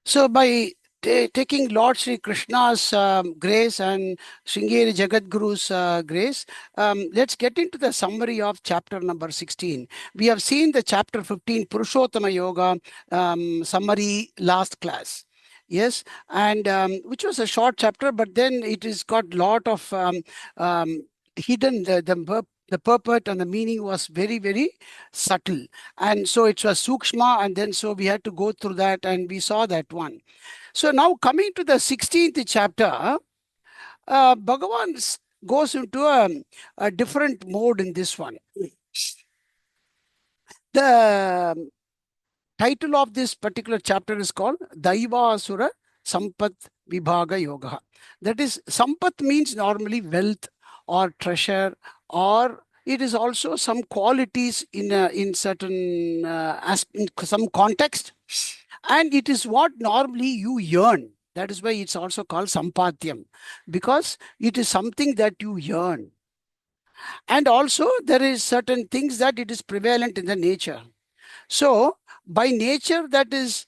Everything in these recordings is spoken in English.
So by taking Lord Sri Krishna's grace and Sringeri Jagadguru's grace, let's get into the summary of chapter number 16. We have seen the chapter 15 Purushottama Yoga summary last class. Yes, and which was a short chapter, but then it has got lot of hidden the purport and the meaning was very, very subtle. And so it was sukshma, and then so we had to go through that, and we saw that one. So now coming to the 16th chapter, Bhagavan goes into a different mode in this one. The title of this particular chapter is called Daiva Asura Sampat Vibhaga Yoga. That is, Sampat means normally wealth or treasure, or it is also some qualities in certain in some context, and it is what normally you yearn. That is why it's also called Sampatyam, because it is something that you yearn. And also there is certain things that it is prevalent in the nature. So by nature that is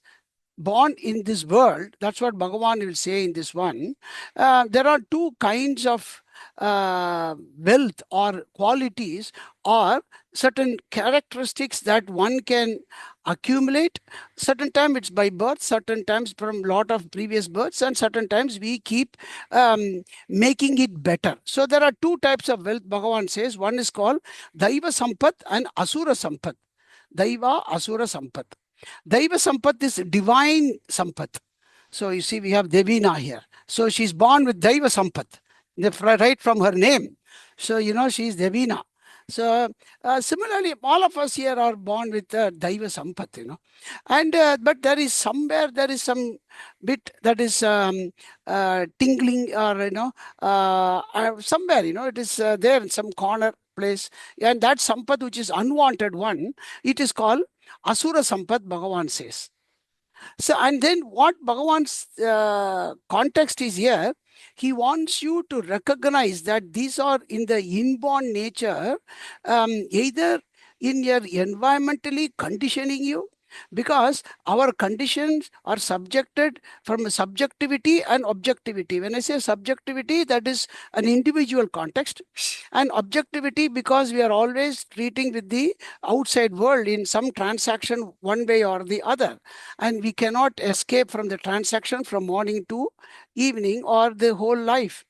born in this world, that's what Bhagavan will say in this one. There are two kinds of wealth or qualities or certain characteristics that one can accumulate. Certain time it's by birth, certain times from lot of previous births, and certain times we keep making it better. So there are two types of wealth, Bhagavan says. One is called Daiva Sampat and Asura Sampat. Daiva, Asura Sampat. Daiva Sampat is divine Sampat. So you see, we have Devina here. So she's born with Daiva Sampat, right from her name. So, she's Devina. So, similarly, all of us here are born with Daiva Sampat. And, but there is somewhere, there is some bit that is tingling or, somewhere, it is there in some corner place. And that Sampat, which is unwanted one, it is called Asura Sampat, Bhagavan says. So, and then what Bhagavan's context is here, he wants you to recognize that these are in the inborn nature, either in your environmentally conditioning you, because our conditions are subjected from subjectivity and objectivity. When I say subjectivity, that is an individual context, and objectivity because we are always treating with the outside world in some transaction one way or the other, and we cannot escape from the transaction from morning to evening or the whole life.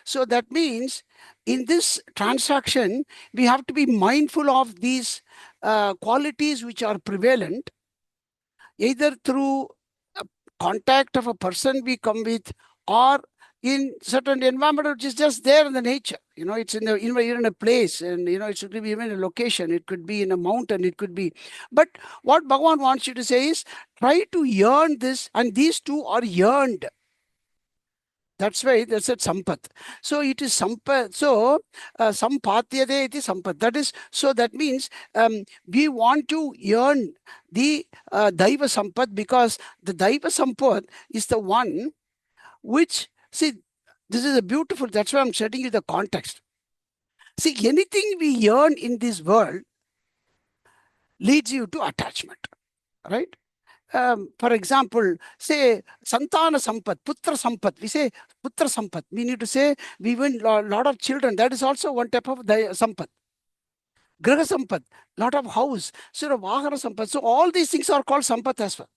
So that means in this transaction we have to be mindful of these qualities which are prevalent, either through contact of a person we come with, or in certain environment which is just there in the nature. It's you're in a place, and it should be even a location. It could be in a mountain, it could be. But what Bhagavan wants you to say is, try to yearn this, and these two are yearned. That's why they said Sampat. So it is Sampat. So Sampatyade iti Sampat. That is, so that means we want to earn the Daiva Sampat, because the Daiva Sampat is the one which, see, this is a beautiful, that's why I'm setting you the context. See, anything we earn in this world leads you to attachment, right? For example, say Santana Sampat, Putra Sampat. We say Putra Sampat. We need to say we win a lot of children. That is also one type of Sampat. Graha Sampat, lot of house. So Vahana Sampat. So all these things are called Sampat as well.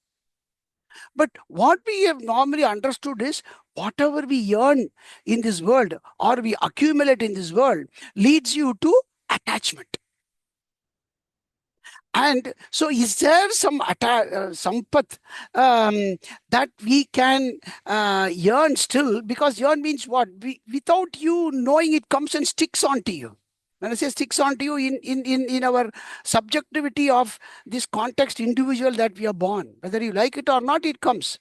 But what we have normally understood is, whatever we earn in this world or we accumulate in this world leads you to attachment. And so is there some sampat that we can yearn still? Because yearn means what? Without you knowing, it comes and sticks onto you. When I say sticks onto you, in our subjectivity of this context individual that we are born, whether you like it or not, it comes.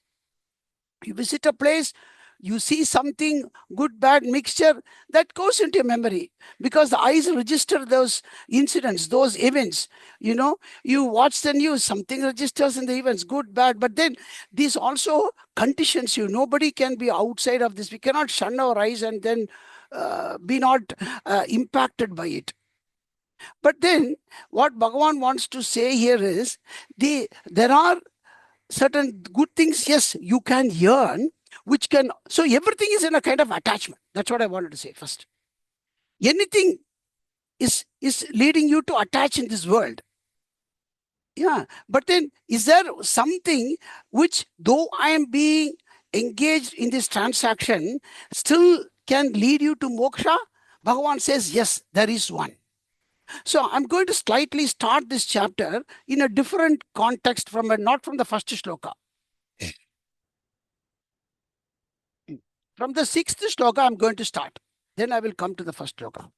You visit a place, you see something, good, bad mixture, that goes into your memory, because the eyes register those incidents, those events. You watch the news, something registers in the events, good, bad, but then this also conditions you. Nobody can be outside of this. We cannot shun our eyes and then be not impacted by it. But then what Bhagavan wants to say here is, there are certain good things, yes, you can yearn, which can, so everything is in a kind of attachment. That's what I wanted to say first. Anything is leading you to attach in this world. Yeah, but then is there something which, though I am being engaged in this transaction, still can lead you to moksha? Bhagavan says, yes, there is one. So I'm going to slightly start this chapter in a different context from not from the first shloka. From the sixth shloka, I'm going to start. Then I will come to the first shloka.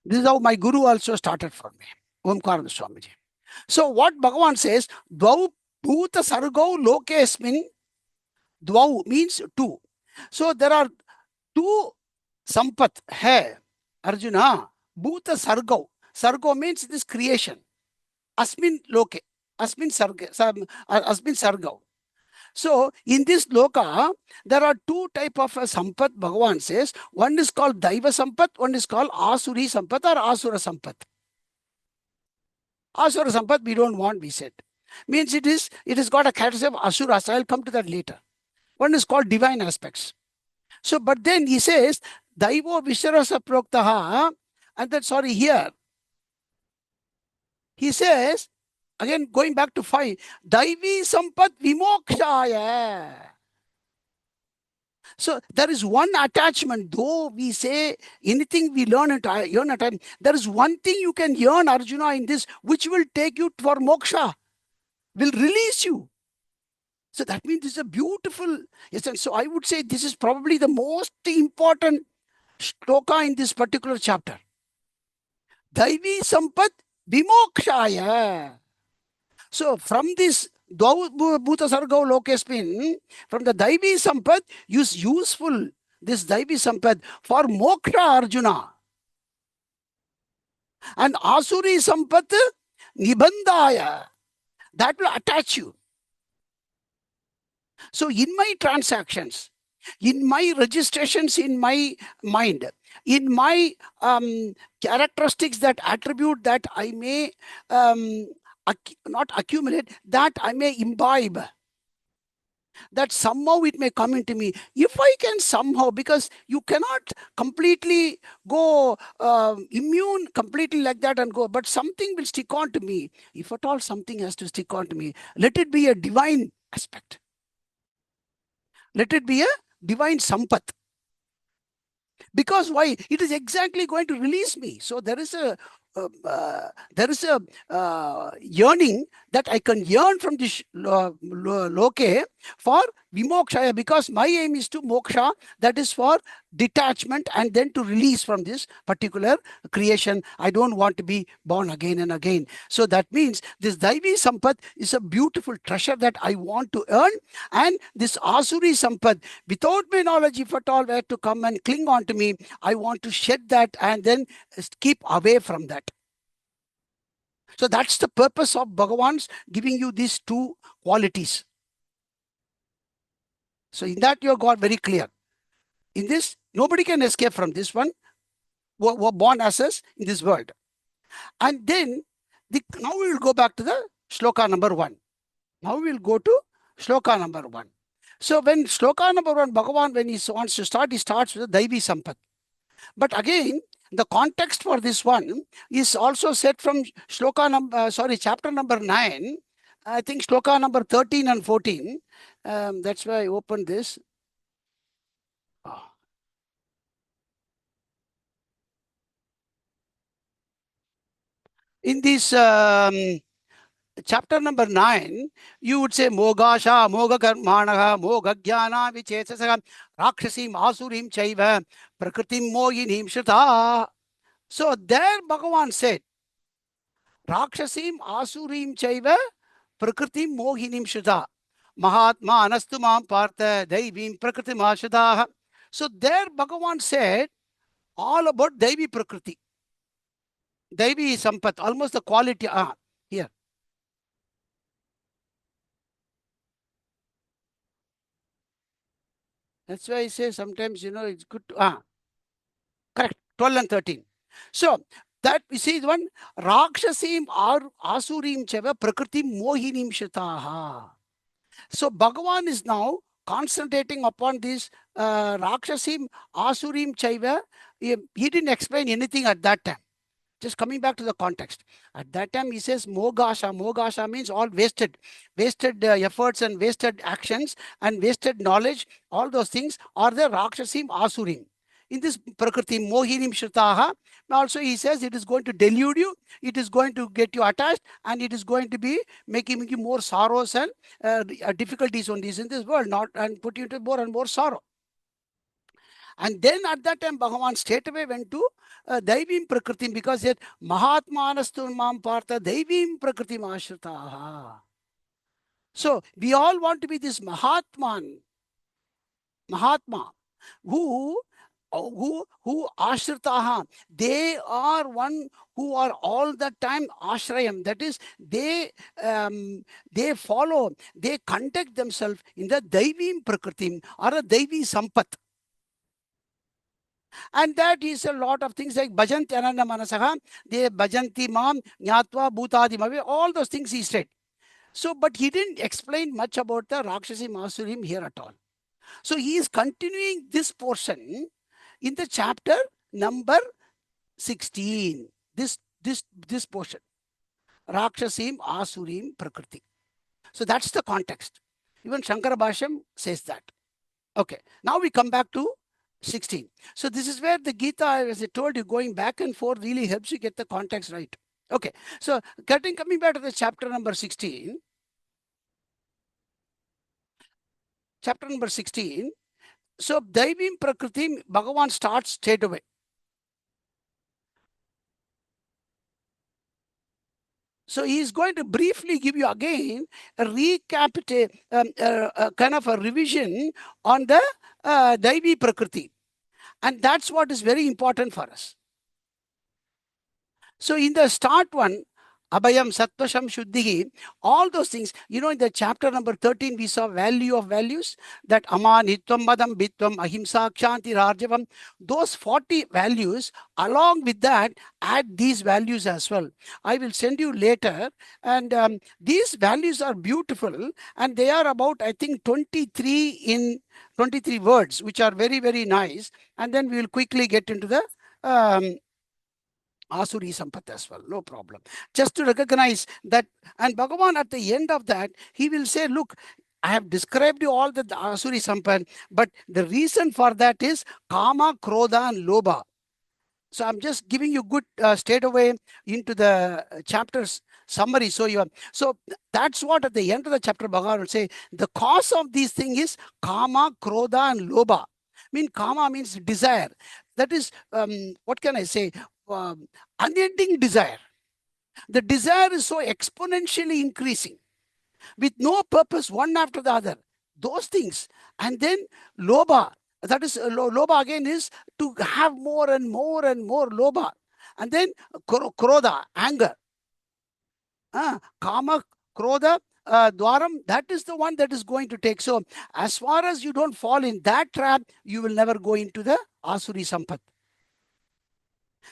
This is how my guru also started for me, Omkarana Swamiji. So what Bhagavan says, Dvau Bhuta Sargau Lokesmin, Dvau means two. So there are two sampat hai, Arjuna, Bhuta Sargau. Sargau means this creation. Asmin Loke, Asmin Sargau. So in this loka, there are two type of sampat, Bhagavan says. One is called Daiva sampat, one is called Asuri sampat or Asura sampat. Asura sampat we don't want, we said. Means it has got a character of Asuras. I'll come to that later. One is called divine aspects. So, but then he says, Daivo Visharasa Proktaha, and then sorry, here. He says, again going back to 5, Daivi Sampat Vimokshaya. So there is one attachment, though we say anything we learn at a time, there is one thing you can yearn, Arjuna, in this, which will take you for moksha, will release you. So that means this is a beautiful, yes, and so I would say this is probably the most important shloka in this particular chapter. Daivi Sampat Vimokshaya. So from this Bhuta Sargau Lokesmin, from the Daivi Sampat, use useful this Daivi Sampat for moksha, Arjuna. And Asuri Sampat Nibandaya, that will attach you. So in my transactions, in my registrations in my mind, in my characteristics that attribute that I may not accumulate, that I may imbibe, that somehow it may come into me. If I can somehow, because you cannot completely go immune completely like that and go, but something will stick on to me. If at all something has to stick on to me, let it be a divine aspect. Let it be a divine sampat. Because why? It is exactly going to release me. So there is a yearning that I can yearn from this loke for vimokshaya, because my aim is to moksha, that is for detachment and then to release from this particular creation. I don't want to be born again and again. So that means this Daivi Sampat is a beautiful treasure that I want to earn, and this Asuri Sampat, without my knowledge, if at all were to come and cling on to me, I want to shed that and then keep away from that. So that's the purpose of Bhagavan's giving you these two qualities. So in that you have got very clear. In this, nobody can escape from this one. We're born as us in this world. And then, now we will go back to the shloka number 1. Now we will go to shloka number 1. So when shloka number 1, Bhagavan, when he wants to start, he starts with the Daivi Sampat. But again, the context for this one is also set from chapter number 9. I think shloka number 13 and 14. That's why I opened this. In this chapter number 9, you would say Mogasha, Moga Karmanaha, Moga Jnana Vichesasam, Rakshasim Asurim Chaiva, Prakritim Moyinim Shruta. So there Bhagavan said, Rakshasim Asurim Chaiva, Prakritim Mohinim Shruta. Mahatma Anastumam Partha Daivim Prakritim Ashadaha. So there Bhagavan said all about Daivi Prakriti. Daivi Sampat, almost the quality. Here. That's why I say sometimes, it's good to, correct, 12 and 13. So That we see one Rakshasim Asurim Cheva Prakritim Mohinim Shataha. So Bhagavan is now concentrating upon this Rakshasim Asurim Chaiva. He didn't explain anything at that time. Just coming back to the context. At that time, he says Mogasha. Mogasha means all wasted efforts and wasted actions and wasted knowledge. All those things are the Rakshasim Asurim. In this Prakriti, Mohinim Shritaha, also he says it is going to delude you, it is going to get you attached, and it is going to be making you more sorrows and difficulties on this in this world, not and put you into more and more sorrow. And then at that time, Bhagavan straight away went to Daivim Prakritim, because yet Mahatmanastu Mam Partha Daivim Prakritim Ashritaha. So we all want to be this Mahatma, who ashritaha. They are one who are all the time ashrayam. That is, they follow, they conduct themselves in the Daivim Prakritim or a Daivi Sampat. And that is a lot of things like Bhajanti Ananda Manasaha, they Bhajanti Mam, Nyatva Bhutadi Mave, all those things he said. So, but he didn't explain much about the Rakshasi Masurim here at all. So he is continuing this portion in the chapter number 16. This portion. Rakshasim Asurim Prakriti. So that's the context. Even Shankara Bhashyam says that. Okay. Now we come back to 16. So this is where the Gita, as I told you, going back and forth really helps you get the context right. Okay. So coming back to the chapter number 16. Chapter number 16. So Daivim Prakriti, Bhagavan starts straight away. So he is going to briefly give you again a recap, kind of a revision on the Daivi Prakriti. And that's what is very important for us. So in the start one, Abhayam, Sattvasham, Shuddhihi, all those things, in the chapter number 13, we saw value of values, that Ama, Nitvam, Madam, Bitvam, Ahimsa, Kshanti, Rarjavam, those 40 values, along with that, add these values as well. I will send you later. And these values are beautiful, and they are about, I think, 23 words, which are very, very nice. And then we will quickly get into the Asuri Sampat as well, no problem. Just to recognize that, and Bhagavan at the end of that, he will say, look, I have described you all the Asuri Sampat, but the reason for that is Kama, Krodha and Lobha. So I'm just giving you good straight away into the chapter's summary. So that's what at the end of the chapter Bhagavan will say, the cause of these things is Kama, Krodha and Lobha. Kama means desire. That is, what can I say? Unending desire. The desire is so exponentially increasing with no purpose, one after the other. Those things. And then Lobha. That is, Lobha again is to have more and more and more Lobha. And then Krodha, anger. Kama, Krodha, Dwaram, that is the one that is going to take. So as far as you don't fall in that trap, you will never go into the Asuri Sampat.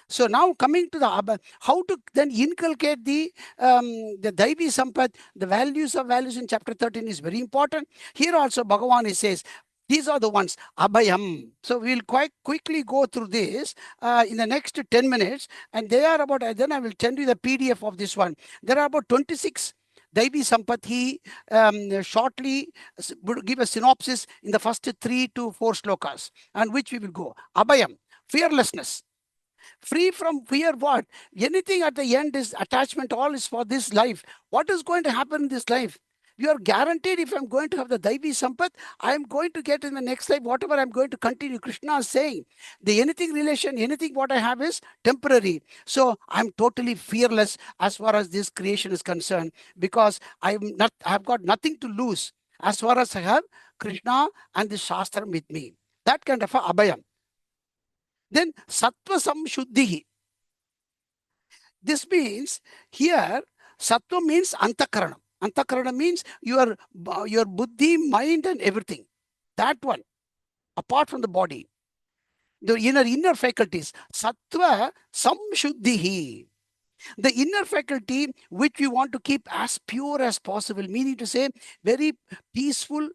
So now coming to the how to then inculcate the Daivi Sampat, the values in chapter 13 is very important. Here also Bhagavan says, these are the ones, Abhayam. So we'll quite quickly go through this in the next 10 minutes. And they are about, then I will send you the PDF of this one. There are about 26 Daivi Sampat. He shortly give a synopsis in the first 3 to 4 slokas, and which we will go. Abhayam, fearlessness. Free from fear, what? Anything at the end is attachment, all is for this life. What is going to happen in this life? You are guaranteed, if I'm going to have the Daivi Sampat, I am going to get in the next life, whatever I'm going to continue. Krishna is saying, the anything relation, anything what I have is temporary. So I'm totally fearless as far as this creation is concerned, because I've got nothing to lose as far as I have Krishna and the Shastra with me. That kind of a Abhayam. Then Sattva Samshuddhihi. This means here, Sattva means Antakarana. Antakarana means your buddhi, mind and everything. That one, apart from the body. the inner faculties. Sattva samshuddhihi. The inner faculty which we want to keep as pure as possible, meaning to say very peaceful,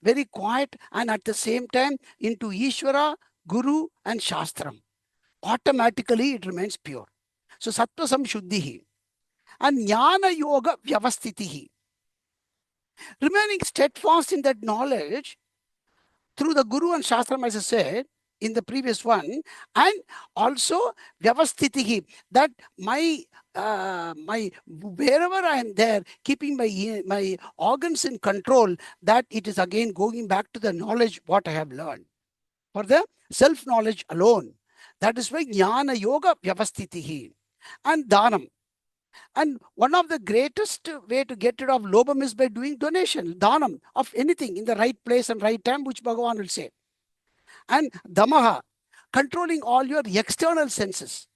very quiet, and at the same time into Ishvara, Guru, and Shastram. Automatically it remains pure. So Sattva samshuddhihi. And Jnana Yoga Vyavastitihi. Remaining steadfast in that knowledge through the Guru and Shastram, as I said in the previous one, and also Vyavastitihi, that my wherever I am there, keeping my organs in control, that it is again going back to the knowledge what I have learned. For the self-knowledge alone. That is why Jnana Yoga Vyavastitihi. And Dhanam. And one of the greatest way to get rid of lobam is by doing donation, dhanam of anything in the right place and right time, which Bhagavan will say. And damaha, controlling all your external senses.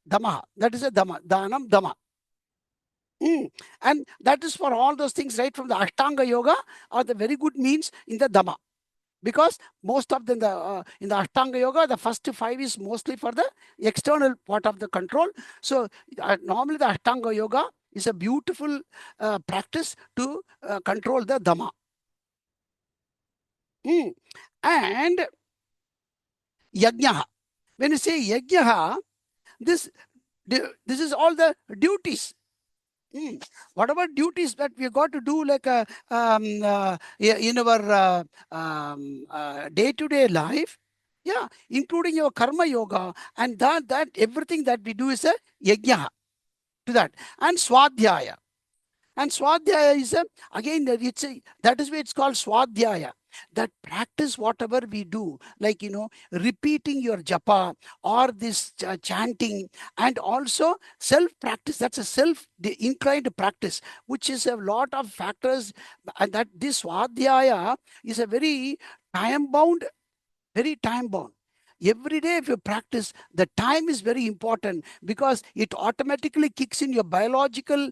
Damaha, that is a dhamma, dhanam, dhamma. And that is for all those things right from the Ashtanga Yoga are the very good means in the dhamma. Because most of them in the Ashtanga Yoga, the first 5 is mostly for the external part of the control. So normally the Ashtanga Yoga is a beautiful practice to control the Dhamma. And Yajnaha. When you say Yajnaha, this is all the duties. Whatever duties that we got to do, like in our day-to-day life, yeah, including your karma yoga, and that everything that we do is a yajna to that. And swadhyaya. And swadhyaya is again, that is why it's called swadhyaya. That practice whatever we do, like, repeating your japa or this chanting, and also self-practice. That's a self-inclined practice, which is a lot of factors. And that this swadhyaya is a very time-bound. Every day if you practice, the time is very important because it automatically kicks in your biological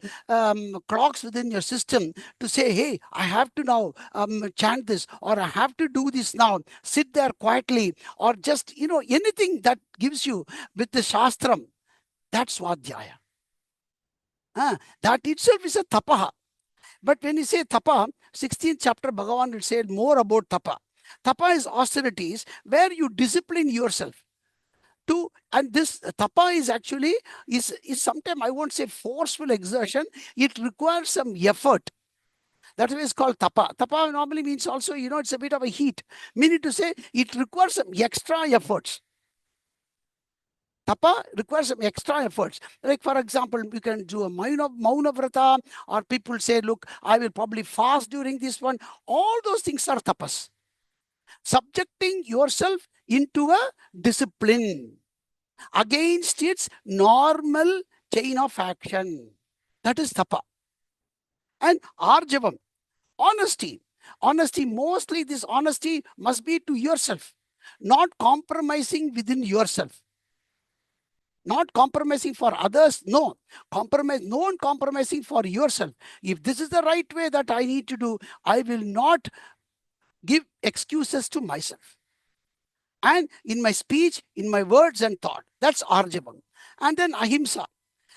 clocks within your system to say, hey, I have to now chant this, or I have to do this now. Sit there quietly, or just, anything that gives you with the Shastram. That's Swadhyaya. That itself is a tapaha. But when you say tapa, 16th chapter, Bhagavan will say more about tapa. Tapa is austerities where you discipline yourself to, and this tapa is actually is sometimes, I won't say forceful exertion. It requires some effort. That is called tapa. Tapa normally means also, it's a bit of a heat. Meaning to say, it requires some extra efforts. Tapa requires some extra efforts. Like, for example, you can do a Mauna Vrata, or people say, look, I will probably fast during this one. All those things are tapas. Subjecting yourself into a discipline against its normal chain of action. That is tapa. And arjavam, honesty. Honesty, mostly this honesty must be to yourself, not compromising within yourself. Not compromising for others, no. Non-compromising for yourself. If this is the right way that I need to do, I will not give excuses to myself. And in my speech, in my words and thought, that's arjavam. And then ahimsa.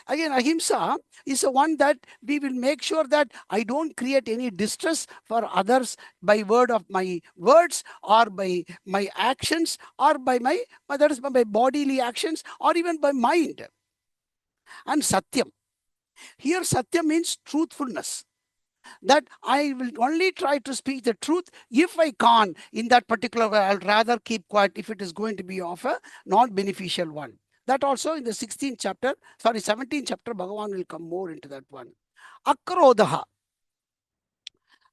Again, ahimsa is the one that we will make sure that I don't create any distress for others by word of my words, or by my actions, or by my bodily actions, or even by mind. And satyam. Here satyam means truthfulness. That I will only try to speak the truth. If I can't in that particular way, I'll rather keep quiet if it is going to be of a non-beneficial one. That also in the 17th chapter, Bhagavan will come more into that one. Akrodaha.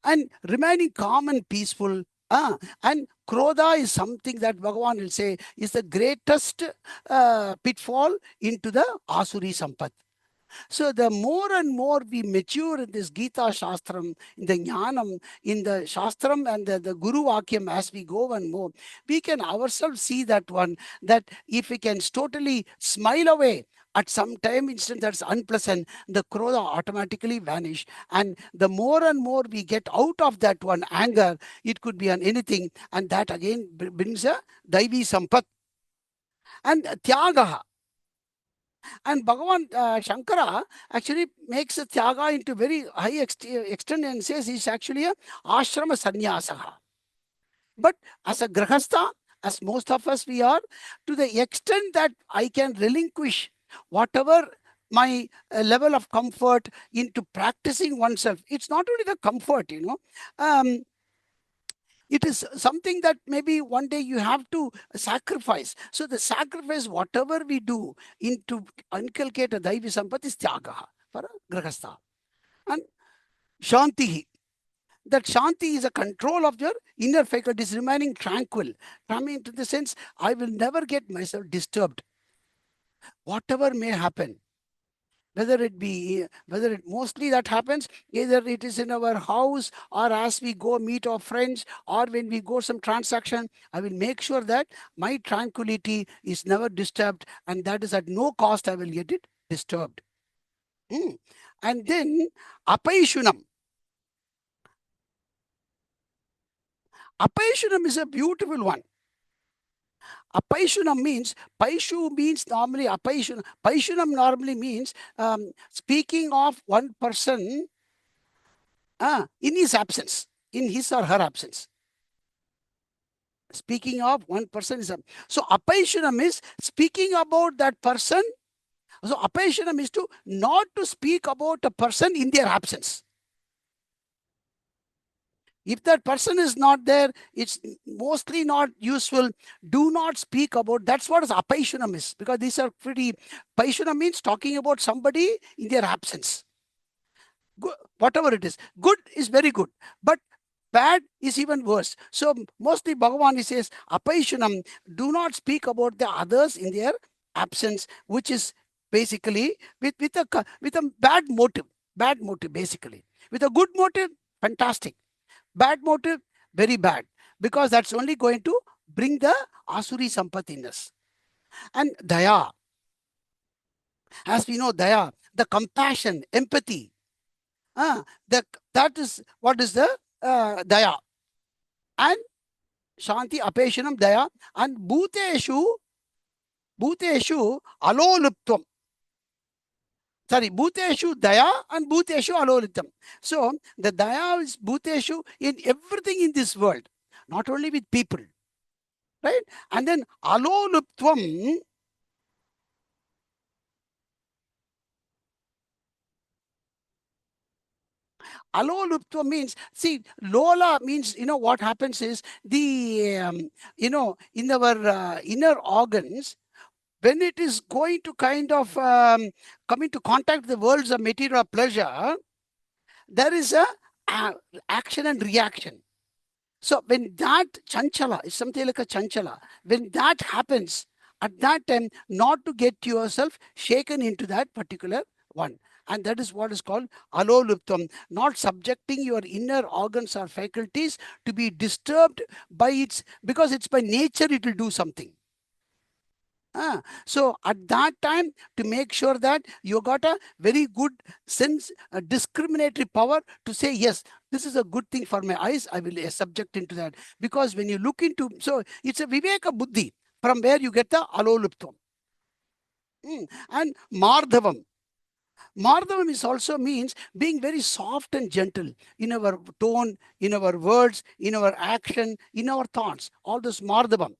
And remaining calm and peaceful. And krodha is something that Bhagavan will say is the greatest pitfall into the Asuri Sampat. So the more and more we mature in this Gita Shastram, in the Jnanam, in the Shastram and the Guru Vakyam, as we go and more, we can ourselves see that one, that if we can totally smile away at some time instant that's unpleasant, the krodha automatically vanish. And the more and more we get out of that one anger, it could be on anything, and that again brings a Daivi Sampat. and Tyagaha. And Bhagavan Shankara actually makes the Tyaga into very high extent and says it's actually a ashrama sannyasaha. But as a grahastha, as most of us we are, to the extent that I can relinquish whatever my level of comfort into practicing oneself. It's not only the comfort, it is something that maybe one day you have to sacrifice. So the sacrifice, whatever we do into inculcate a Daivi Sampath is Tyagaha for a Grahastha. And Shantihi. That Shanti is a control of your inner faculties, remaining tranquil. I mean, to the sense, I will never get myself disturbed. Whatever may happen, whether it mostly that happens, either it is in our house or as we go meet our friends or when we go some transaction, I will make sure that my tranquility is never disturbed, and that is at no cost I will get it disturbed. And then Apaishunam. Apaishunam is a beautiful one. Apaishunam means, Paishu means normally, Paishunam normally means speaking of one person in his absence, in his or her absence. Speaking of one person is so Apaishunam is speaking about that person. So Apaishunam is to not to speak about a person in their absence. If that person is not there, it's mostly not useful. Do not speak about. That's what Apaishunam is, because these are pretty. Paishunam means talking about somebody in their absence. Good, whatever it is, good is very good, but bad is even worse. So mostly Bhagavan says, Apaishunam, do not speak about the others in their absence, which is basically with a bad motive basically. With a good motive, fantastic. Bad motive, very bad, because that's only going to bring the Asuri Sampath in us. And Daya, as we know, Daya, the compassion, empathy, that is what is the Daya. And Shanti, Apeshanam, Daya, and Bhuteshu Aloluptvam. Sorry, Bhuteshu Daya and Bhuteshu Aloluptam. So the Daya is Bhuteshu in everything in this world, not only with people. Right? And then Aloluptvam. Aloluptvam means, see, Lola means, what happens is in our inner organs, when it is going to kind of come into contact with the worlds of material pleasure, there is a action and reaction. So when that chanchala is something like a chanchala, when that happens, at that time, not to get yourself shaken into that particular one. And that is what is called aloluptam, not subjecting your inner organs or faculties to be disturbed by its, because it's by nature it will do something. So at that time, to make sure that you got a very good sense, a discriminatory power to say, yes, this is a good thing for my eyes, I will subject into that. Because when you look into, so it's a viveka buddhi, from where you get the aloluptam. And Mardhavam. Mardhavam is also means being very soft and gentle in our tone, in our words, in our action, in our thoughts. All this Mardhavam.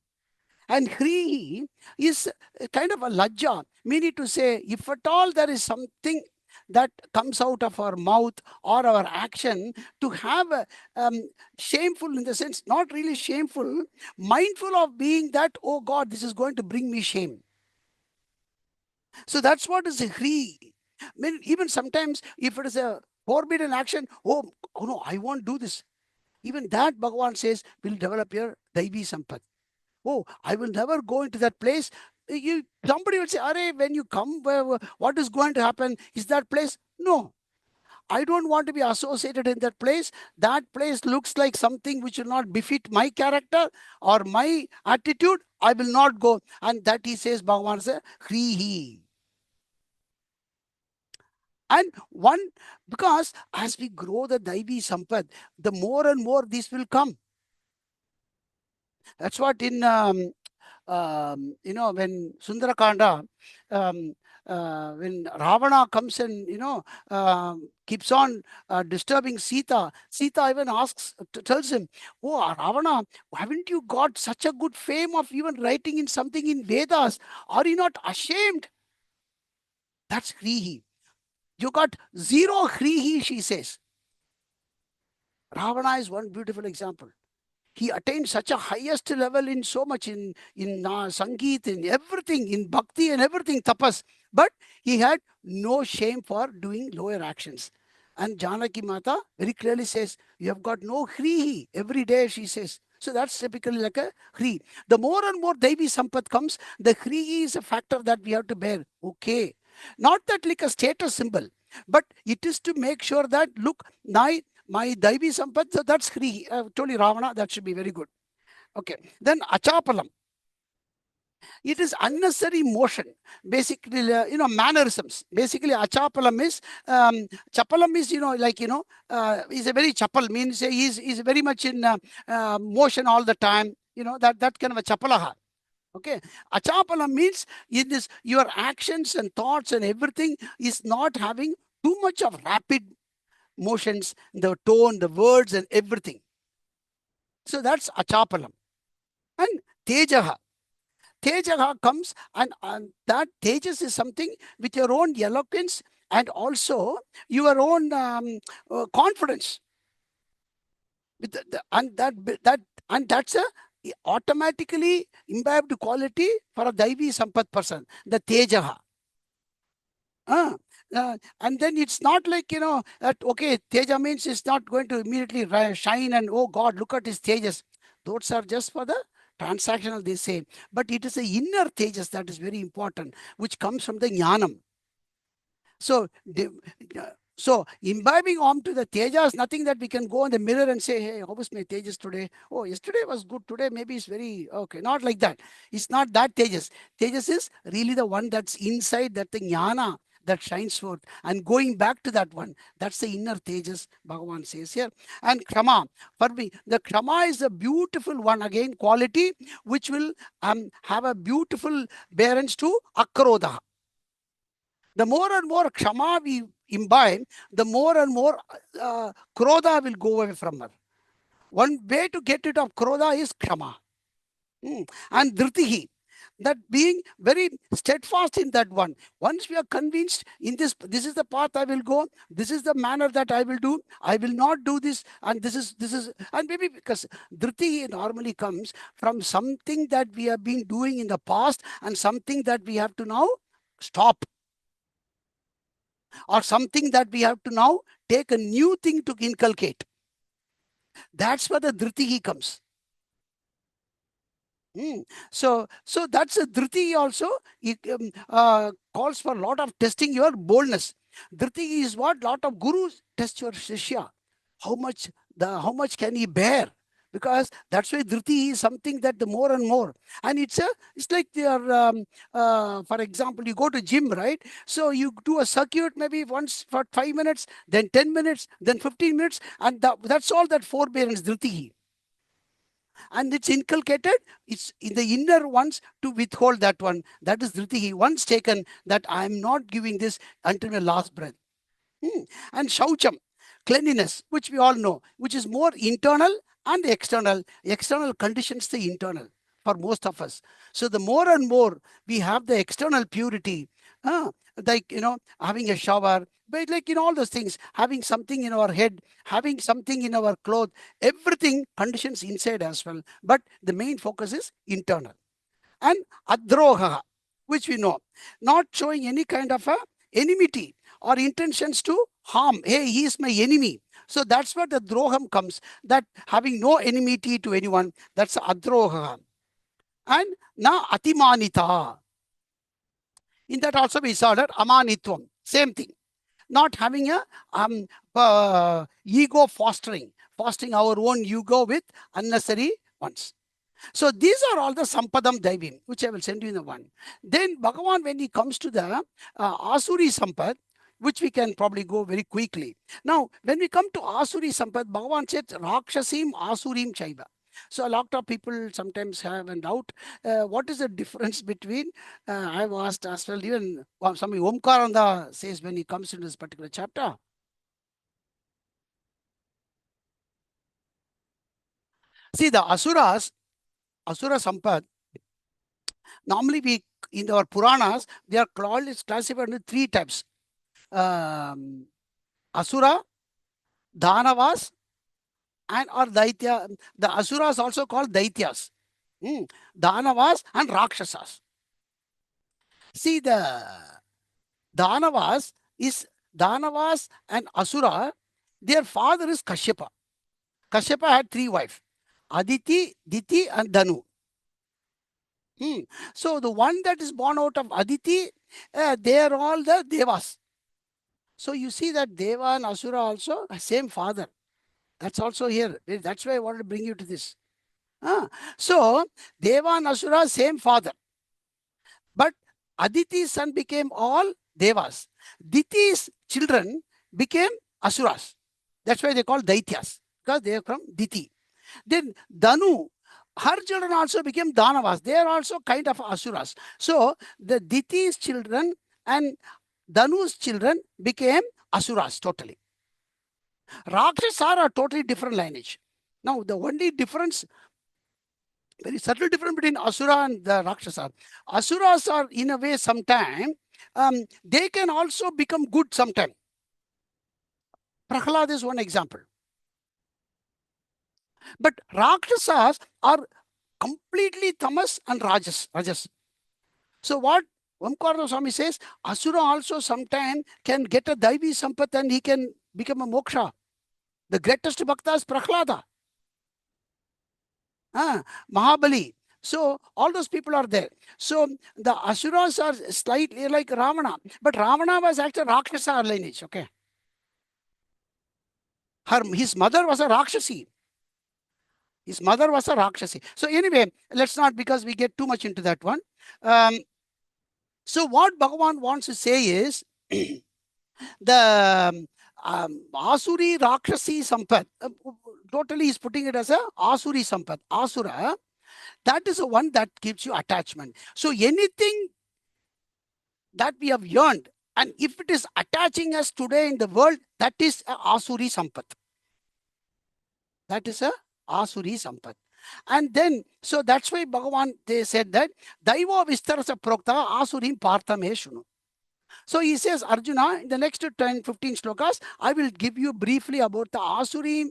And Hrihi is kind of a lajja, meaning to say, if at all there is something that comes out of our mouth or our action, to have a shameful, in the sense, not really shameful, mindful of being that, oh God, this is going to bring me shame. So that's what is a Hri. I mean, even sometimes if it is a forbidden action, oh no, I won't do this. Even that Bhagavan says will develop your Daivi Sampath. Oh, I will never go into that place. Somebody will say, Are, when you come, what is going to happen? Is that place? No. I don't want to be associated in that place. That place looks like something which will not befit my character or my attitude. I will not go. And that he says, Bhagavan says, Hrihi. And one, because as we grow the Daivi Sampad, the more and more this will come. That's what in when Sundarakanda, um, when Ravana comes and, keeps on disturbing Sita, Sita even tells him, "Oh, Ravana, haven't you got such a good fame of even writing in something in Vedas? Are you not ashamed?" That's Hrihi. You got zero Hrihi, she says. Ravana is one beautiful example. He attained such a highest level in so much in Sangeet, in everything, in Bhakti and everything, tapas. But he had no shame for doing lower actions. And Janaki Mata very clearly says, "You have got no Hrihi." Every day she says. So that's typically like a Hri. The more and more Devi Sampat comes, the Hri is a factor that we have to bear. Okay. Not that like a status symbol, but it is to make sure that, look, my Daivi Sampat, so that's Hri. Told you Ravana, that should be very good. Okay. Then Achapalam. It is unnecessary motion. Basically, mannerisms. Basically, Achapalam is, Chapalam is, is a very chapal, means he's very much in motion all the time. That kind of a chapalaha. Okay. Achapala means in this, your actions and thoughts and everything is not having too much of rapid motions, the tone, the words, and everything. So that's Achapalam. And Tejaha. Tejaha comes, and that Tejas is something with your own eloquence and also your own confidence. With and that's a automatically imbibed quality for a Daivi Sampat person, the Tejaha. And then it's not like, that, okay, Teja means it's not going to immediately shine and, oh God, look at his Tejas. Those are just for the transactional, they say. But it is the inner Tejas that is very important, which comes from the Jnanam. So, so imbibing onto the Tejas, nothing that we can go in the mirror and say, "Hey, how was my Tejas today? Oh, yesterday was good. Today maybe it's very okay." Not like that. It's not that Tejas. Tejas is really the one that's inside, that the Jnana that shines forth. And going back to that one, that's the inner Tejas, Bhagavan says here. And Krama, for me, the Krama is a beautiful one, again, quality, which will have a beautiful bearance to Akrodha. The more and more Kshama we imbibe, the more and more Krodha will go away from her. One way to get rid of Krodha is Kshama. And Dhritihi, that being very steadfast in that one. Once we are convinced in this is the path I will go, this is the manner that I will do, I will not do this, and this is, and maybe because Dhriti normally comes from something that we have been doing in the past and something that we have to now stop, or something that we have to now take a new thing to inculcate. That's where the Dhriti comes. So that's a Dhriti also. It calls for a lot of testing your boldness. Dhriti is what lot of gurus test your shishya. How much can he bear? Because that's why Dhriti is something that the more and more. And it's like your, for example, you go to gym, right? So you do a circuit maybe once for 5 minutes, then 10 minutes, then 15 minutes, and that's all that forbearance, Dhriti. And it's inculcated, it's in the inner ones to withhold that one. That is Dhriti. Once taken, that I am not giving this until my last breath. And Shaucham, cleanliness, which we all know, which is more internal and external. External conditions the internal for most of us. So the more and more we have the external purity, like, having a shower, but like in all those things, having something in our head, having something in our clothes, everything conditions inside as well. But the main focus is internal. And Adroha, which we know, not showing any kind of a enmity or intentions to harm. Hey, he is my enemy. So that's where the droham comes, that having no enmity to anyone, that's adroha. And na atimanita. In that also we saw that amanitvam, same thing. Not having a ego fostering our own ego with unnecessary ones. So these are all the Sampadam Daivim, which I will send you in the one. Then Bhagavan, when he comes to the Asuri Sampad, which we can probably go very quickly. Now, when we come to Asuri Sampad, Bhagavan said Rakshasim Asurim Chaiva. So a lot of people sometimes have a doubt. What is the difference between, I've asked as well, even somebody Omkaranda says when he comes into this particular chapter. See, the Asuras, Asura Sampad, normally we, in our Puranas, they are classified into three types. Um, Asura, Dhanavas, and or Daitya. The Asuras also called Daityas. Dhanavas and Rakshasas. See, the Dhanavas is Dhanavas and Asura, their father is Kashyapa. Kashyapa had three wives, Aditi, Diti, and Danu. So the one that is born out of Aditi, they are all the Devas. So you see that Deva and Asura also same father. That's also here. That's why I wanted to bring you to this. So Deva and Asura same father. But Aditi's son became all Devas. Diti's children became Asuras. That's why they call Daityas, because they are from Diti. Then Danu, her children also became Danavas. They are also kind of Asuras. So the Diti's children and Danu's children became Asuras totally. Rakshas are a totally different lineage. Now, the only difference, very subtle difference between Asura and the Rakshasa. Asuras are in a way sometime, they can also become good sometime. Prahlad is one example. But Rakshasas are completely tamas and rajas. So what Omkarada Swami says, Asura also sometime can get a Daivi Sampat and he can become a moksha. The greatest bhakta is Prahlada. Mahabali. So all those people are there. So the Asuras are slightly like Ravana. But Ravana was actually Rakshasa lineage. Okay. His mother was a Rakshasi. His mother was a Rakshasi. So anyway, let's not, because we get too much into that one. So what Bhagavan wants to say is the Asuri Rakshasi Sampat, totally is putting it as a Asuri Sampat. Asura, that is the one that gives you attachment. So anything that we have yearned, and if it is attaching us today in the world, that is a Asuri Sampat. That is a Asuri Sampat. And then, so that's why Bhagavan, they said that Daiva Vistarasa Prokta Asurim Parthame Shunu. So he says, Arjuna, in the next 10, 15 slokas, I will give you briefly about the Asurim,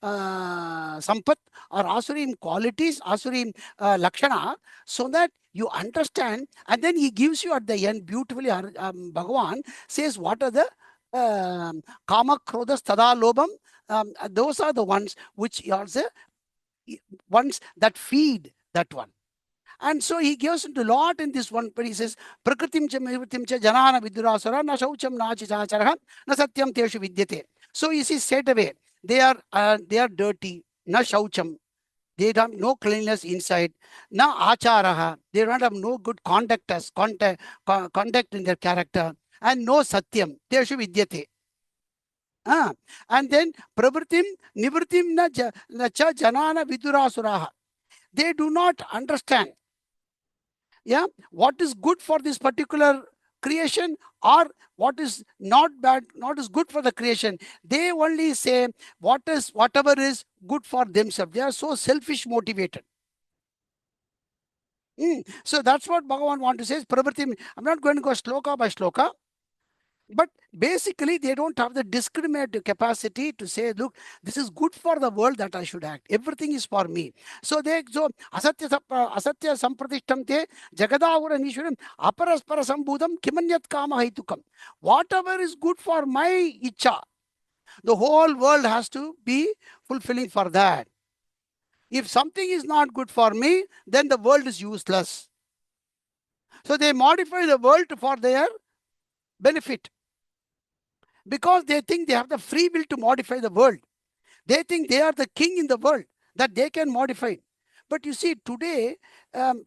Sampat or Asurim qualities, Asurim Lakshana, so that you understand. And then he gives you at the end beautifully, Bhagavan says, what are the Kama, Krodhas, Tada, Lobam? Those are the ones which are the ones that feed that one. And so he gives into a lot in this one, but he says, Prakritim cha mivritim cha janana vidurasara na shaucham na achicacharaha na satyam teshu vidyate. So you see, straight away, they are dirty, na shaucham. They have no cleanliness inside. Na acharaha. They don't have no good conduct in their character. And no satyam. Teshu vidyate. And then pravritim nivritim na cha janana vidurasuraha. They do not understand what is good for this particular creation, or what is not bad, not is good for the creation. They only say whatever is good for themselves. They are so selfish motivated. So that's what Bhagavan wants to say. I'm not going to go sloka by sloka. But basically, they don't have the discriminative capacity to say, look, this is good for the world that I should act. Everything is for me. So asatya sampratishtamte jagadavura nishwaram aparaspara sambhudam kimanyat kama haitukam. Whatever is good for my icha, the whole world has to be fulfilling for that. If something is not good for me, then the world is useless. So they modify the world for their benefit, because they think they have the free will to modify the world. They think they are the king in the world, that they can modify. But you see, today,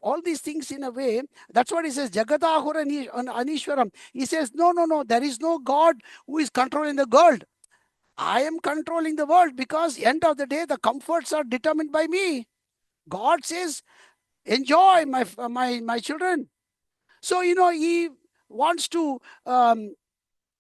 all these things in a way, that's what he says, Jagadahura Anishwaram. He says, no, there is no God who is controlling the world. I am controlling the world because end of the day, the comforts are determined by me. God says, enjoy my children. So, he wants to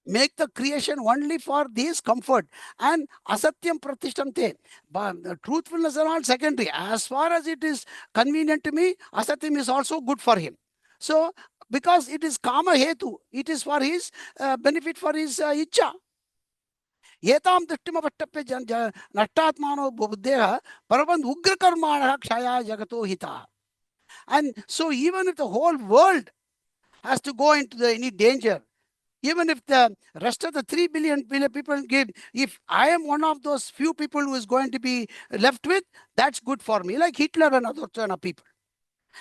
make the creation only for this comfort. And asatyam pratishtamte. But the truthfulness are all secondary. As far as it is convenient to me, asatyam is also good for him. So, because it is kama hetu, it is for his benefit, for his icha. एतां दृष्टिमवष्टप्य नष्टात्मानो बुद्धेः परबन्ध उग्रकर्माणः क्षया जगतो हितः. And so even if the whole world has to go into any danger, even if the rest of the 3 billion people give, if I am one of those few people who is going to be left with, that's good for me, like Hitler and other kind of people.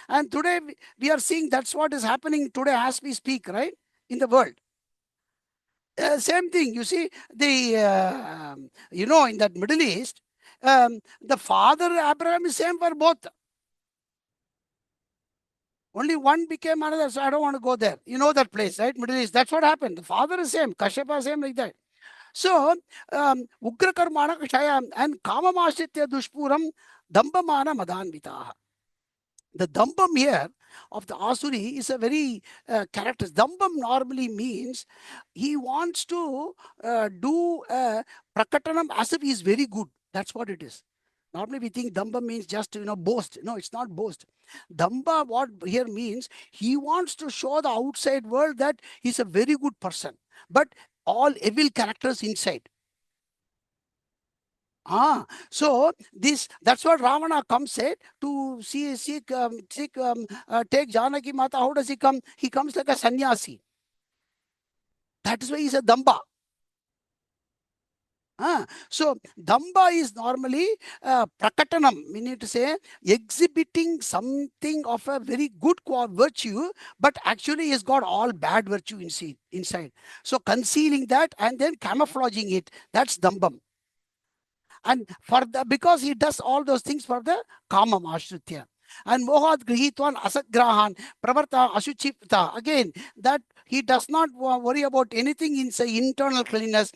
And today we are seeing that's what is happening today as we speak, right, in the world. Same thing, you see, in that Middle East, the father Abraham is same for both. Only one became another, so I don't want to go there. You know that place, right? Middle East. That's what happened. The father is same, Kashyapa same, like that. So, Ugra Karmana Kashaya and Kamamashitya Dushpuram Dambamana Madanvitaha. The Dambam here of the Asuri is a very character. Dambam normally means he wants to do Prakatanam as if he is very good. That's what it is. Normally we think Damba means just, boast. No, it's not boast. Damba, what here means, he wants to show the outside world that he's a very good person. But all evil characters inside. So that's what Ravana comes said to take Janaki Mata. How does he come? He comes like a sannyasi. That is why he's a Damba. So Damba is normally Prakatanam. We need to say exhibiting something of a very good virtue, but actually he's got all bad virtue inside. So concealing that and then camouflaging it, that's Dambam. And because he does all those things for the Kamam Ashritya. And Mohat Grihitwan Asatgrahan Pravarta Ashuchipta. Again, that he does not worry about anything in say internal cleanliness.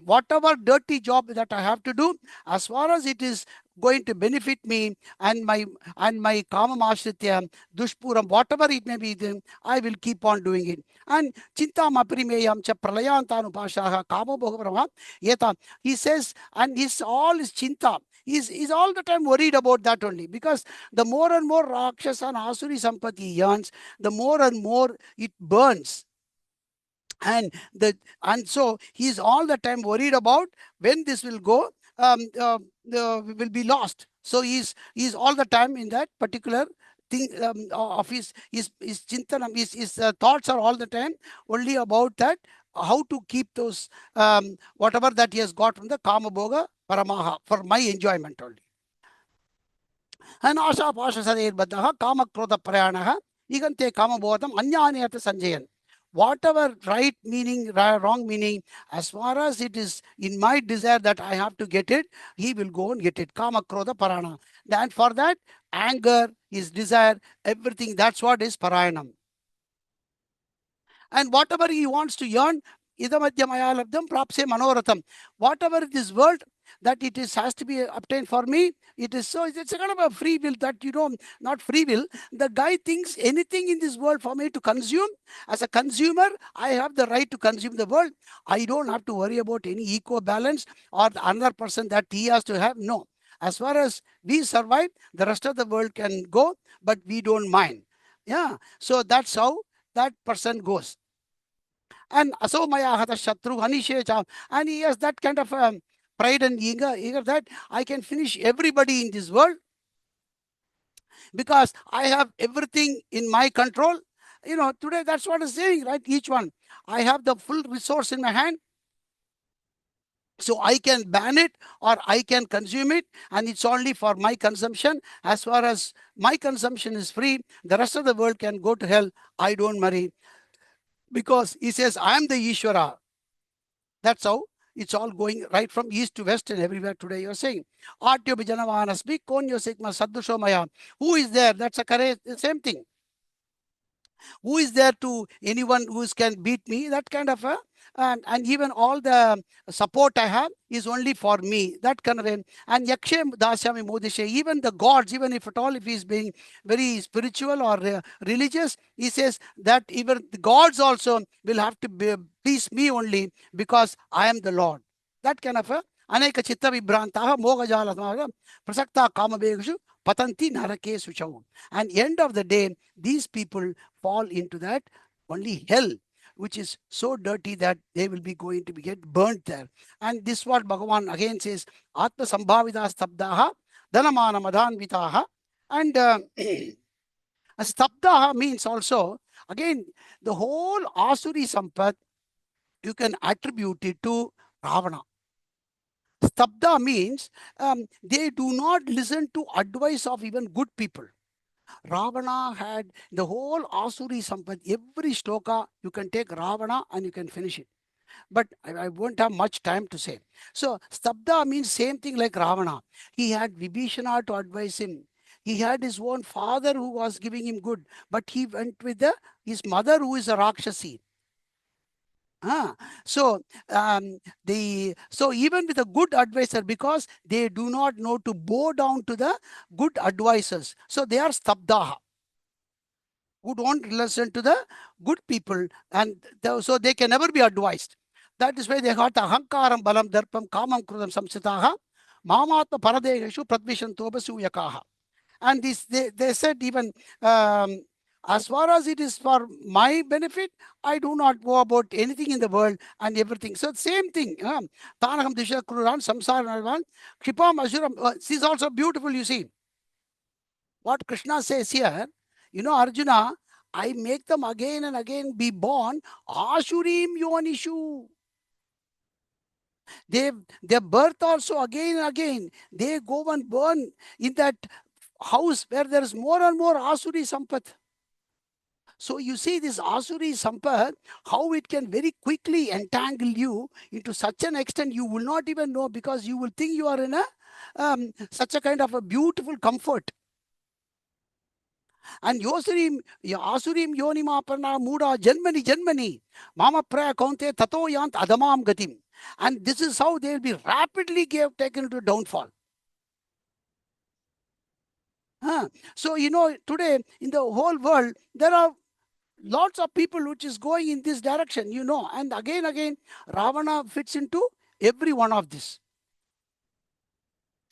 Whatever dirty job that I have to do, as far as it is going to benefit me and my Kamam Ashritya, Dushpuram, whatever it may be, then I will keep on doing it. And Chinta Maprimeyam Cha Pralayantanu Pashaha Kama Bhogabrahma Yeta. He says, and his all is Chinta. He's all the time worried about that only, because the more and more Rakshasa and Asuri Sampati yearns, the more and more it burns. And so he's all the time worried about when this will go, will be lost. So he's all the time in that particular thing of his chintanam, his thoughts are all the time only about that, how to keep those whatever that he has got from the Kama Bhoga Paramaha for my enjoyment only. And Asha Pasha Sadir Badaha Kama Krodha Prayanaha Igante Kama Bodham Anyani at Sanjayan. Whatever right meaning, wrong meaning, as far as it is in my desire that I have to get it, he will go and get it. Kama Krodha Parana. And for that, anger, his desire, everything, that's what is Parayanam. And whatever he wants to yearn, Idamadhyamayalabdam Prapse Manoratham. Whatever this world that it is has to be obtained for me, it is so, it's a kind of a free will that, not free will. The guy thinks anything in this world for me to consume. As a consumer, I have the right to consume the world. I don't have to worry about any eco balance or the another person that he has to have. No. As far as we survive, the rest of the world can go, but we don't mind. Yeah. So that's how that person goes. And Asomaya Hata Shatru Hanishecha. And he has that kind of pride and eager that I can finish everybody in this world because I have everything in my control. Today that's what I'm saying, right? Each one. I have the full resource in my hand. So I can ban it or I can consume it, and it's only for my consumption. As far as my consumption is free, the rest of the world can go to hell. I don't worry. Because he says, I am the Ishvara. That's how it's all going right from east to west and everywhere today. You're saying, Artyo Bijanavanasmi, Konyo Sikma Saddushomaya. Who is there? That's a same thing. Who is there to anyone who can beat me? That kind of a and even all the support I have is only for me. That kind of a, and yakshe dasyami modishe, even the gods, even if at all, if he's being very spiritual or religious, he says that even the gods also will have to please me only because I am the Lord. That kind of a अनेक चित्त विभ्रांताः मोहजालतः प्रसक्ता कामवेगेषु patanti narake suchau. And end of the day, these people fall into that only hell, which is so dirty that they will be going to be get burnt there. And this what Bhagavan again says, Atma Sambhavida Stabdaha, Dhanamana Madhanvitaha. And Stabdaha means also, again, the whole Asuri Sampat, you can attribute it to Ravana. Stabda means they do not listen to advice of even good people. Ravana had the whole Asuri Sampad, every shloka, you can take Ravana and you can finish it. But I won't have much time to say. So, Stabda means same thing like Ravana. He had Vibhishana to advise him. He had his own father who was giving him good, but he went with his mother who is a Rakshasi. So so even with a good advisor, because they do not know to bow down to the good advisors, so they are stabdaha, who don't listen to the good people, and so they can never be advised. That is why they got ahankaram balam darpam kamam krudam samsitaha mamatma paradegeshu pradvishantoba suyakaha. And this they said even as far as it is for my benefit, I do not go about anything in the world and everything. So same thing. Tanaham disha kruran samsara kripam asuram. This is also beautiful, you see. What Krishna says here, Arjuna, I make them again and again be born. Ashurim yonishu. Their birth also again and again. They go and burn in that house where there is more and more Asuri Sampat. So you see this Asuri Sampat, how it can very quickly entangle you into such an extent you will not even know, because you will think you are in such a kind of a beautiful comfort. And Asurim Yonimaparna Muda Janmani Mama Praya Kaunte Tato Yant Adamam Gatim. And this is how they will be rapidly taken to downfall. So, today in the whole world, there are lots of people which is going in this direction, and again, Ravana fits into every one of this.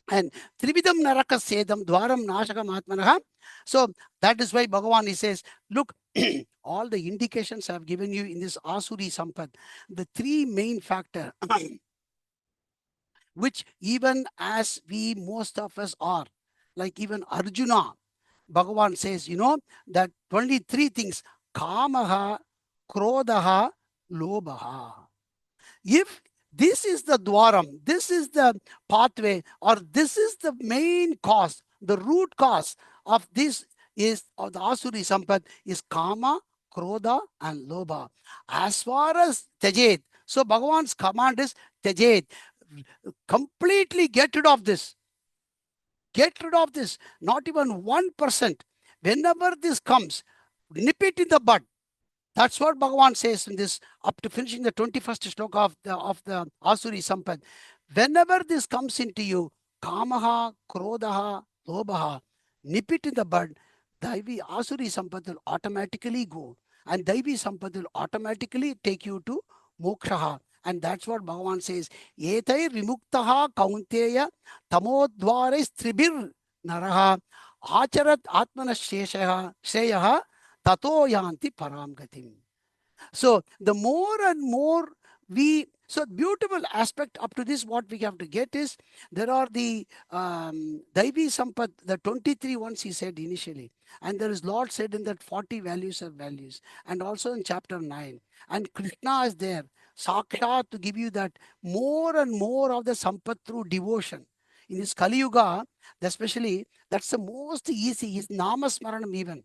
And Trividam Naraka Sedam Dwaram Nashakam Atmanaha. So that is why Bhagavan, he says, look, all the indications I have given you in this Asuri Sampad, the three main factors, which even as we, most of us are, like even Arjuna, Bhagavan says, that only three things, Kamaha, Krodaha, Lobaha. If this is the dwaram, this is the pathway, or this is the main cause, the root cause of this is of the Asuri Sampad is Kama, Krodha, and Lobha. As far as Tejed, so Bhagavan's command is Tejed. Completely get rid of this. Get rid of this. Not even 1%. Whenever this comes, nip it in the bud. That's what Bhagavan says in this, up to finishing the 21st shloka of the Asuri Sampad. Whenever this comes into you, Kamaha, Krodaha, Lobhaha, nip it in the bud, Daivi Asuri Sampad will automatically go. And Daivi Sampad will automatically take you to Mokshaha. And that's what Bhagavan says. Etai Vimuktaha Kaunteya Tamodvarais Tribir Naraha Acharat Atmana Sheyaha Tato Yanti Param Gatim. So the more and more so beautiful aspect up to this, what we have to get is, there are the Daivi Sampat, the 23 ones he said initially. And there is Lord said in that 40 values are values. And also in chapter 9. And Krishna is there, Sakshat, to give you that more and more of the Sampat through devotion. In this Kali Yuga, especially, that's the most easy, his Namasmaranam even.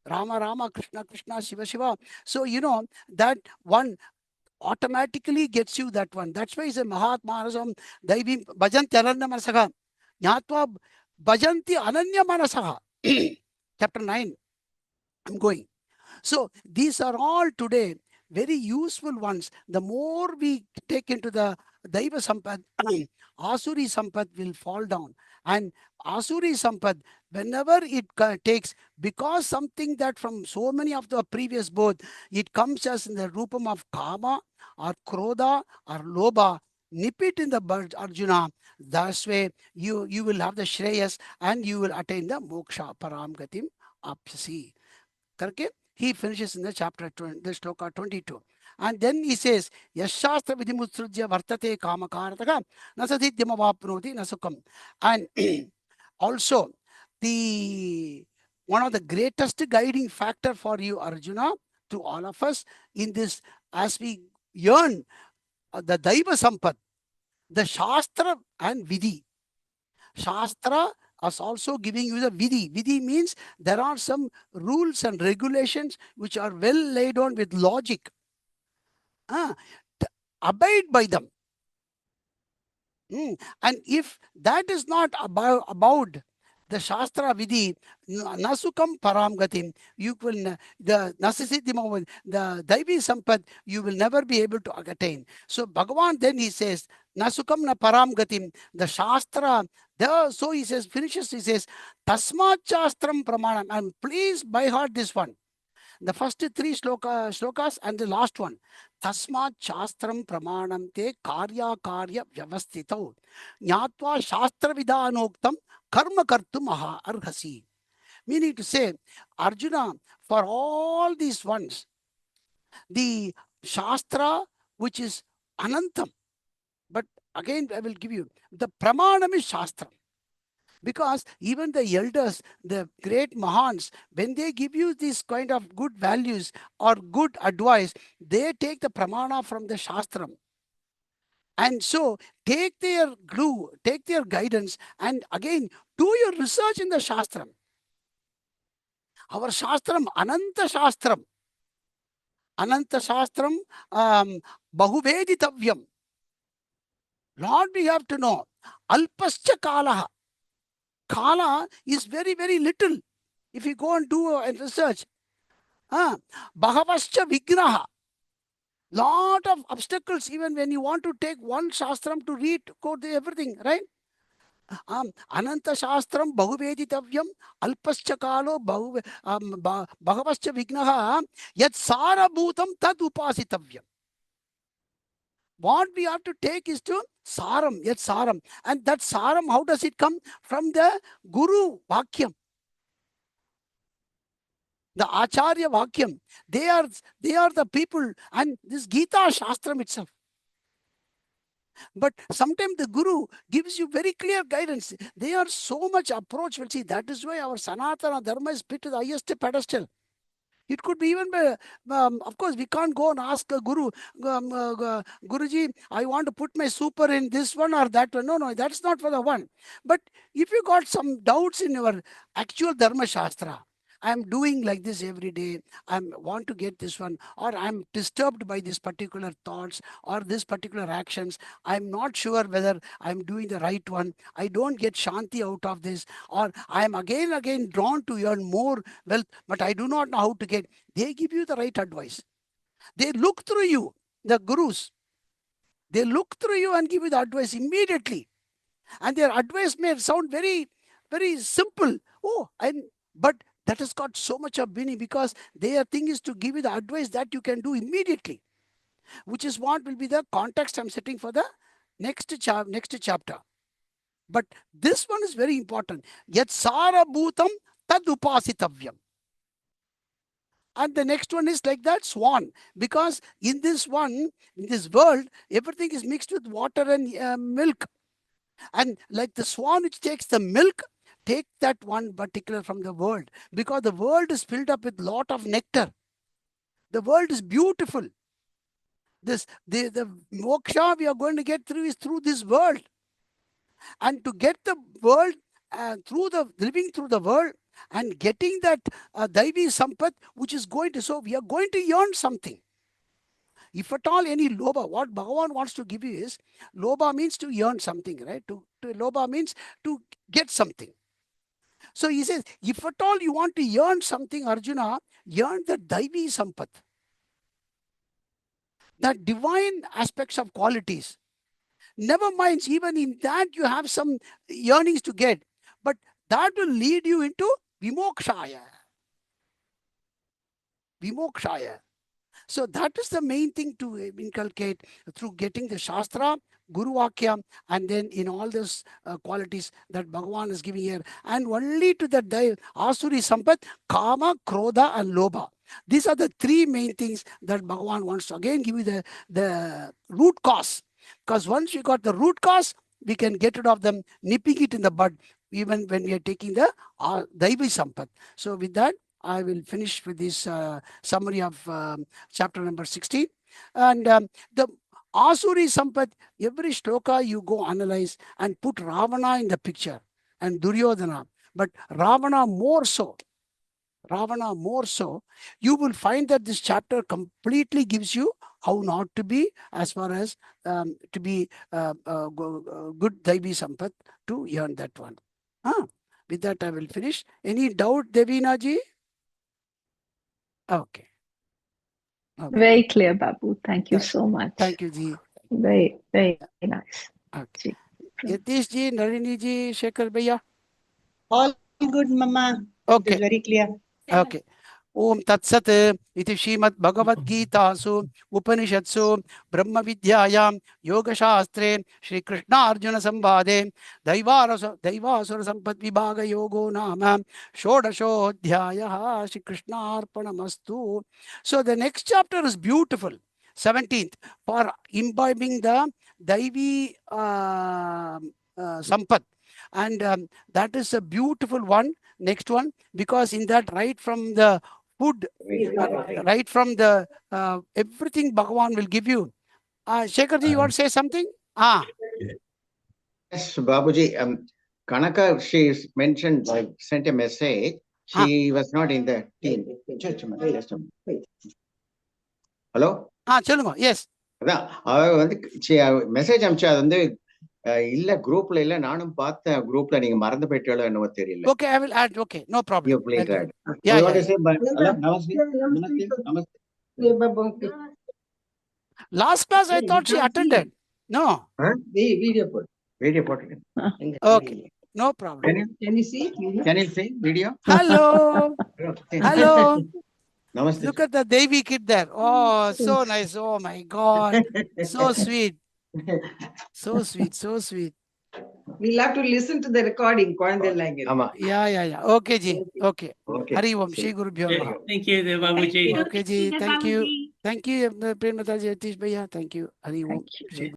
Rama, Rama, Krishna, Krishna, Shiva, Shiva. So, that one automatically gets you that one. That's why he said, Mahatma Anasam Daivi Bhajanti Ananya Manasaha. Nyatva Bhajanti Ananya Manasaha. Chapter 9. I'm going. So, these are all today very useful ones. The more we take into the Daiva Sampad, Asuri Sampad will fall down. And Asuri Sampad, whenever it takes, because something that from so many of the previous both, it comes as in the Rupam of Kama or Krodha or Loba, nip it in the bud, Arjuna. That's way you will have the Shreyas and you will attain the Moksha Param Gatim Apsi. Karke? He finishes in the chapter 20, the shloka 22. And then he says, Yashastra vidhimutsrujya vartate kamakarataka nasadhidyamavapnoti nasukam. And also, the one of the greatest guiding factor for you, Arjuna, to all of us in this, as we yearn the Daiva Sampad, the Shastra and Vidhi. Shastra is also giving you the Vidhi. Vidhi means there are some rules and regulations which are well laid on with logic. Abide by them. And if that is not about the Shastra Vidhi, Nasukam Param Gatim, you will, the Nasisiddhima, the Daivi Sampad, you will never be able to attain. So Bhagavan then he says, Nasukam na Param Gatim, the Shastra, so he says, finishes, he says, Tasmat Shastram Pramanam, and please by heart this one. The first three shlokas and the last one. Tasmat Shastram Pramanam te Karya Karya Vyavastitau. Nyatva Shastra Vidanoktam Karma Kartum Aha Arhasi. Meaning to say, Arjuna, for all these ones, the Shastra, which is Anantam, but again I will give you, the Pramanam is Shastra. Because even the elders, the great Mahans, when they give you this kind of good values or good advice, they take the pramana from the Shastram. And so take their glue, take their guidance, and again do your research in the Shastram. Our Shastram, Ananta Shastram. Ananta Shastram, Bahuvedittavyam. Lord, we have to know. Alpascha Kalaha. Kala is very, very little. If you go and do a research, Bhavascha Vigraha. Lot of obstacles, even when you want to take one Shastram to read, go to everything, right? Ananta Shastram Bahuvedittavyam Alpascha Kalo Bhavascha Vignaha Yat Sara Bhutam Tad Upasitavyam. What we have to take is to Saram, yet Saram. And that Saram, how does it come? From the Guru Vakyam. The Acharya Vakyam. They are the people, and this Gita Shastram itself. But sometimes the Guru gives you very clear guidance. They are so much approach. Well, see, that is why our Sanatana Dharma is put to the highest pedestal. It could be even, of course, we can't go and ask a Guru, Guruji, I want to put my super in this one or that one. No, that's not for the one. But if you got some doubts in your actual Dharma Shastra, I'm doing like this every day, I want to get this one, or I'm disturbed by this particular thoughts or this particular actions. I'm not sure whether I'm doing the right one. I don't get Shanti out of this, or I'm again drawn to earn more wealth, but I do not know how to get. They give you the right advice. They look through you, the gurus. They look through you and give you the advice immediately. And their advice may sound very, very simple. But that has got so much of meaning, because their thing is to give you the advice that you can do immediately, which is what will be the context I'm setting for the next chapter. But this one is very important. Yat Sara Bhutam Tad Upasitavyam. And the next one is like that swan, because in this world, everything is mixed with water and milk. And like the swan which takes the milk, take that one particular from the world, because the world is filled up with lot of nectar. The world is beautiful. The moksha we are going to get through is through this world. And to get the world through the living through the world and getting that Daivi Sampat, which is going to, so we are going to earn something. If at all any loba, what Bhagavan wants to give you is, loba means to earn something, right? To loba means to get something. So he says, if at all you want to earn something, Arjuna, earn the Daivi Sampat. the divine aspects of qualities. Never mind, even in that you have some yearnings to get, but that will lead you into vimokshaya. Vimokshaya. So that is the main thing to inculcate through getting the Shastra, Guru Vakya, and then in all those qualities that Bhagavan is giving here. And only to that Asuri Sampat, Kama, Krodha, and Lobha. These are the three main things that Bhagavan wants to again give you the root cause. Because once we got the root cause, we can get rid of them, nipping it in the bud, even when we are taking the Daivi Sampat. So with that, I will finish with this summary of chapter number 16. And the Asuri Sampat, every shloka you go analyze and put Ravana in the picture and Duryodhana, but Ravana more so. Ravana more so, you will find that this chapter completely gives you how not to be as far as to be good Daivi Sampat to earn that one. With that, I will finish. Any doubt, Devina ji? Okay. Very clear, Babu. Thank you so much. Thank you, ji. Very, very nice. Okay. Yatish ji, Nalini ji, Shekhar Bhaiya. All good, Mama. Okay. It is very clear. Okay. Om Tatsat iti Srimad Bhagavad Gitasu Upanishadsu Brahma Vidyayam Yoga Shastre Shri Krishna Arjuna Sambhade Daivasura Sampat Vibhaga Yogo Nama Shodashodhyayaha Shri Krishna Arpanamastu. So the next chapter is beautiful. 17th, for imbibing the Daivi Sampat. And that is a beautiful one. Next one, because in that right from the food, right from the everything Bhagavan will give you. Shekharji, you want to say something? Yes, Babuji. Kanaka, she mentioned, sent a message. She was not in the team. Hello? Yes. Message இல்ல குரூப்ல இல்ல நானும் பார்த்தேன் குரூப்ல நீங்க மறந்து போயிட்டீங்களோ என்னவோ தெரியல. Okay, I will add. Okay, no problem. You please add. Yeah. Namaste. Last class I thought she attended. No. Video put. Okay, no problem. Can you see? Can you see video? Hello. Hello. Namaste. Look at the Devi kid there. Oh, so nice. Oh my God. So sweet. So sweet, so sweet. We'll have to listen to the recording. Yeah. Okay, ji. Okay. Hari Om, Shri Guru Bhyo Namaha. Thank you, Babuji. Okay, ji. Thank you. Thank you, Premataji, Atish Bhaiya. Thank you. Hari Om.